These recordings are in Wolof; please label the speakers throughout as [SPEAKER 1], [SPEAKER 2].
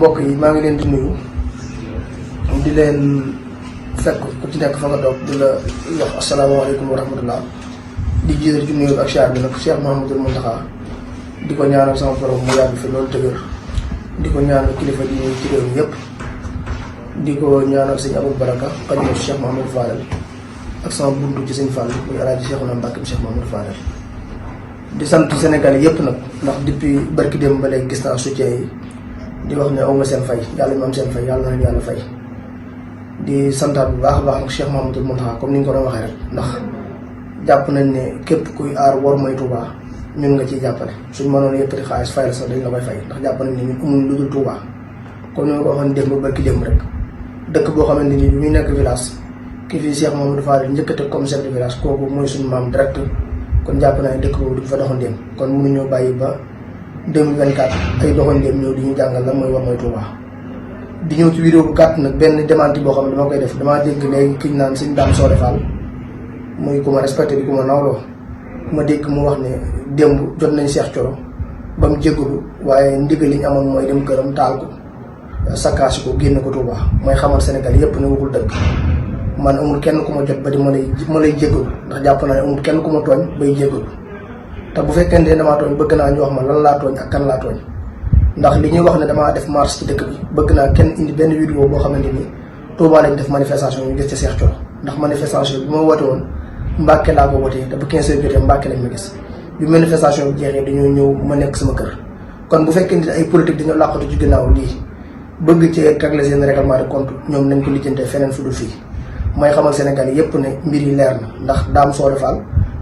[SPEAKER 1] mbokk yi maa ngi leen di nuyu di leen fekk ku ci nekk fa nga toog di la wax asalaamaaleykum wa rahmatullah di jiital ci nuyu ak siyaar bi nag Cheikh Mouhamadoul Mountakha di ko ñaanal sama borom mu yàgg fi loolu tëgër di ko ñaanal kilifa di ci réew mi yëpp di ko ñaanal sëñ Abou Baraka xarit Cheikh Mouhamadou Fadel ak sama buntu ci sëñ Fall muy Alaaji Cheikhouna Mbacké Cheikh Mouhamadou Fadel di sant Sénégal yëpp nag ndax depuis barki dem ba léegi gis naa soutien yi di wax ne awma seen fay yàlla ñu am seen fay yàlla na leen yàlla fay di santaat bu baax a baax nag Cheikh Mouhamadoul Mountakha comme ni nga ko doon waxee rek ndax jàpp nañ ne képp kuy aar war mooy Touba ñun nga ciy jàppale suñ mënoon yëkkati xaalis fay la sax dañ la koy fay ndax jàpp nañ ne ñun amuñ lu dul Touba comme ni ma ko waxoon démb barki démb rek dëkk boo xamante ni bi muy nekk village ki fii Cheikh Mouhamadou Fadel njëkk a teg comme chef de village kooku mooy suñu maam direct kon jàpp naa ne dëkk boobu du fa doxandéem kon mënuñoo bàyyi ba 2024 ay doxandéem ñëw di ñu jàngal lan mooy war mooy Touba. di ñëw ci vidéo bu gàtt nag benn démenti boo xam ne dama koy def damaa dégg léegi kiñ naan suñ Dame Soda Fall muy ku ma respecté di ku ma nawloo ma dégg mu wax ne démb jot nañ Cheikh Thioro ba mu jégalu waaye ndigal li ñu amoon mooy dem këram taal ko sakkaasi ko génne ko Touba mooy xamal Sénégal yépp ne waxul dëgg man amul kenn ku ma jot ba di ma lay jégalu ndax jàpp naa ne amul kenn ku ma tooñ bay jégalu te bu fekkente ne damaa tooñ bëgg naa ñu wax ma lan laa tooñ ak kan laa tooñ ndax li ñuy wax ne damaa def marche ci dëkk bi bëgg naa kenn indi benn vidéo boo xamante ni Touba lañ def manifestation ñu gis ci Cheikh Thioro ndax manifestation bi ma woote woon Mbàkke laa ko wootee te bu 15 heures jotee Mbàkke lañ ma gis bi manifestation bi jeexee dañoo ñëw ma nekk sama kër kon bu fekkente ne ay politique dañoo làqatu ci ginnaaw lii bëgg ci régler seen règlement de compte ñoom nañ ko lijjantee feneen fu dul fii mooy xamal Sénégal yépp ne mbir yi leer na ndax Dame Soda Fall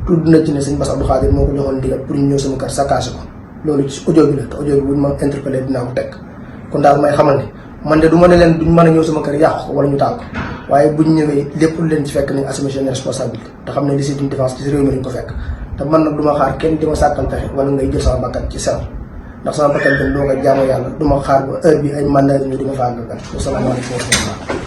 [SPEAKER 1] tudd na ci ne sëñ Bass Abdou Khadir moo ko joxoon ndigal pour ñu ñëw sama kër saccagé ko loolu ci audio bi la te audio bi buñ ma interpellé dinaa ko teg kon daal may xamal ne man de du ma ne leen duñ mën a ñëw sama kër yàqu ko wala ñu taal ko waaye buñ ñëwee lépp lu leen ci fekk nañ assumer seen responsabilité te xam ne légitime défense ci réew mi lañ ko fekk te man nag du ma xaar kenn di ma sàkkal pexe wala ngay jël sama bakkan ci sel ndax sama bakkan bi doo ko jaamu yàlla du ma xaar ba heure bi ay mandat ñu di ma fa àggal wasalaamaaleykum wa rahmatulah